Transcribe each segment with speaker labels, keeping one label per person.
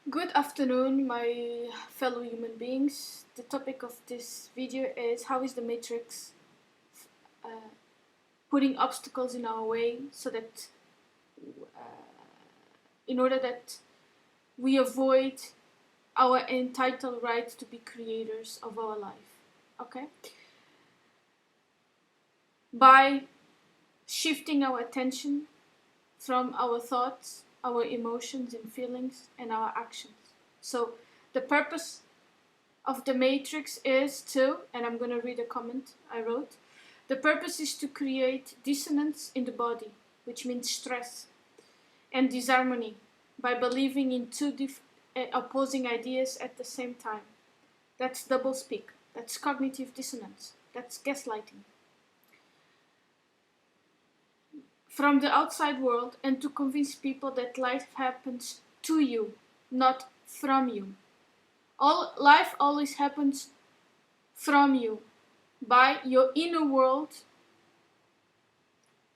Speaker 1: Good afternoon, my fellow human beings. The topic of this video is how is the Matrix putting obstacles in our way so that in order that we avoid our entitled right to be creators of our life. Okay? By shifting our attention from our thoughts, our emotions and feelings, and our actions. So the purpose of the Matrix is to, and I'm going to read a comment I wrote, the purpose is to create dissonance in the body, which means stress, and disharmony by believing in two opposing ideas at the same time. That's doublespeak. That's cognitive dissonance. That's gaslighting. From the outside world, and to convince people that life happens to you, not from you. Life always happens from you, by your inner world,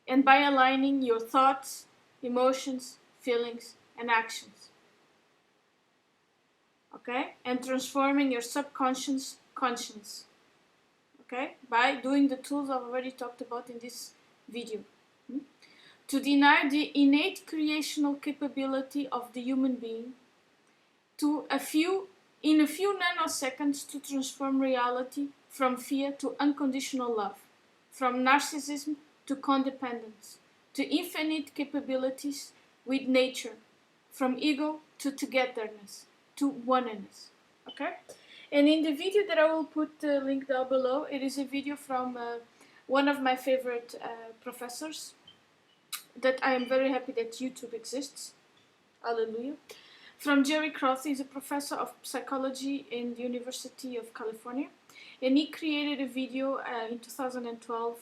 Speaker 1: and by aligning your thoughts, emotions, feelings, and actions. Okay? And transforming your subconscious conscience. Okay? By doing the tools I've already talked about in this video. To deny the innate creational capability of the human being, in a few nanoseconds to transform reality from fear to unconditional love, from narcissism to codependence, to infinite capabilities with nature, from ego to togetherness, to oneness. Okay? And in the video that I will put the link down below, it is a video from one of my favorite professors, that I am very happy that YouTube exists. Hallelujah. From Jerry Cross. He's a professor of psychology in the University of California. And he created a video in 2012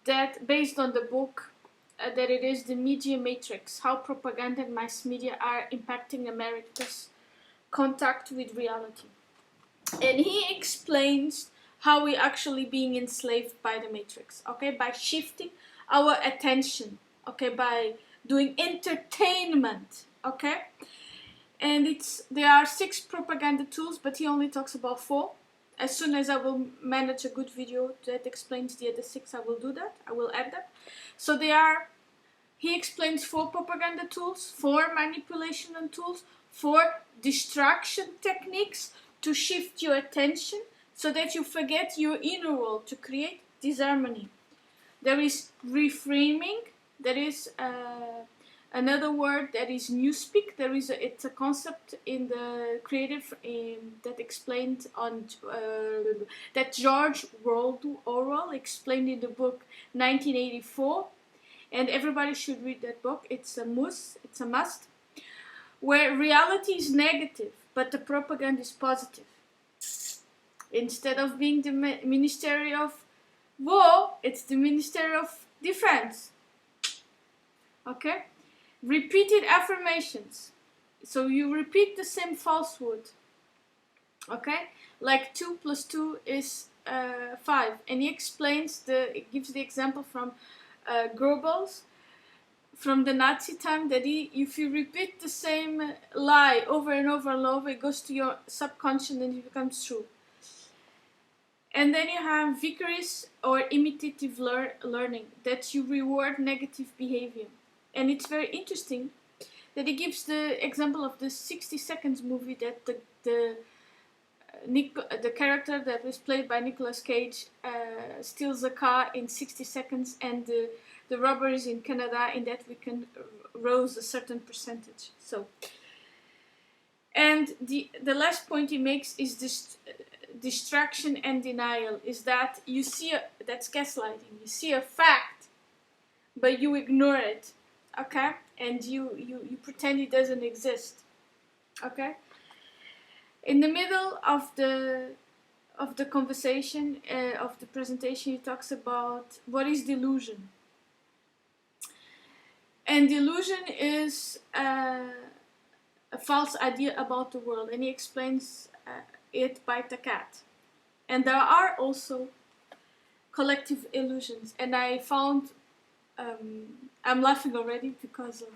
Speaker 1: that based on the book that it is the Media Matrix, how propaganda and mass media are impacting America's contact with reality. And he explains how we're actually being enslaved by the Matrix, okay, by shifting our attention, okay, by doing entertainment, okay. And there are 6 propaganda tools, but he only talks about 4. As soon as I will manage a good video that explains the other 6, I will do that. I will add that. So he explains 4 propaganda tools, 4 manipulation tools, 4 distraction techniques to shift your attention so that you forget your inner world, to create disharmony. There is reframing. There is another word that is newspeak. It's a concept in the creative that explained on that George Orwell explained in the book 1984, and everybody should read that book. It's a must. Where reality is negative, but the propaganda is positive. Instead of being the Ministry of War, it's the Ministry of Defense. Okay? Repeated affirmations. So you repeat the same falsehood. Okay? Like 2 + 2 is 5. And he gives the example from Goebbels, from the Nazi time, that if you repeat the same lie over and over and over, it goes to your subconscious and it becomes true. And then you have vicarious or imitative learning, that you reward negative behavior. And it's very interesting that he gives the example of the 60 Seconds movie, that the character that was played by Nicolas Cage steals a car in 60 seconds, and the robberies in Canada in that weekend rose a certain percentage. So, and the last point he makes is this distraction and denial, is that you see that's gaslighting. You see a fact, but you ignore it, okay, and you pretend it doesn't exist, okay. In the middle of the conversation of the presentation, he talks about what is delusion. And delusion is a false idea about the world, and he explains it by the cat. And there are also collective illusions, and I found I'm laughing already because of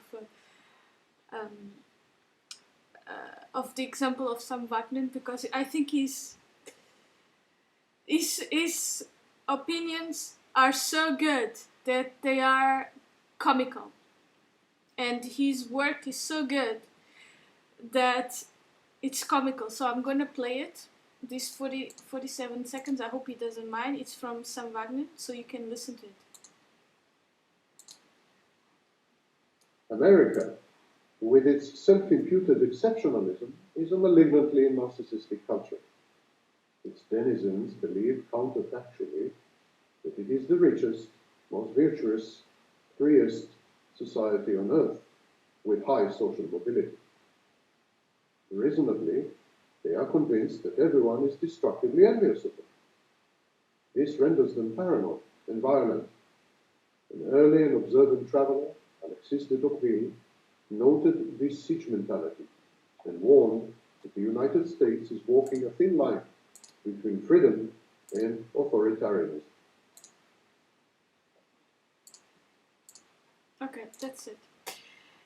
Speaker 1: of the example of Sam Wagner, because I think his opinions are so good that they are comical, and his work is so good that it's comical. So I'm gonna play it. This 47 seconds, I hope he doesn't mind. It's from Sam Wagner, so you can listen to it.
Speaker 2: America, with its self-imputed exceptionalism, is a malignantly narcissistic culture. Its denizens believe counterfactually that it is the richest, most virtuous, freest society on earth, with high social mobility. Reasonably, they are convinced that everyone is destructively envious of them. This renders them paranoid and violent. An early and observant traveler, Alexis de Tocqueville, noted this siege mentality and warned that the United States is walking a thin line between freedom and authoritarianism.
Speaker 1: Okay, that's it.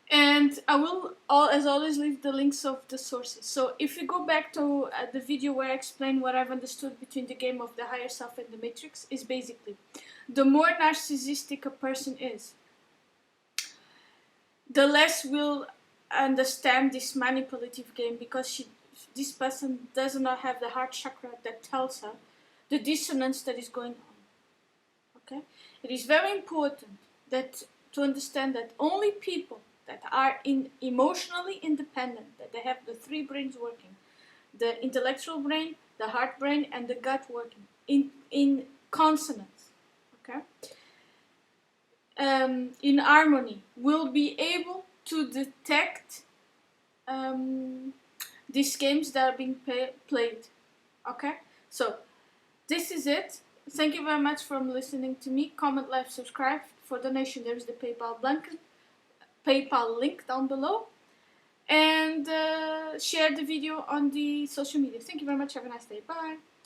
Speaker 1: And I will, as always, leave the links of the sources. So if you go back to the video where I explain what I've understood between the game of the higher self and the matrix, is basically, the more narcissistic a person is, the less will understand this manipulative game, because this person does not have the heart chakra that tells her the dissonance that is going on. Okay? It is very important to understand that only people that are emotionally independent, that they have the three brains working, the intellectual brain, the heart brain, and the gut working in consonance, okay, in harmony, will be able to detect these games that are being played. Okay, so this is it. Thank you very much for listening to me. Comment, like, subscribe. For donation, there is the PayPal link down below, and share the video on the social media. Thank you very much. Have a nice day. Bye.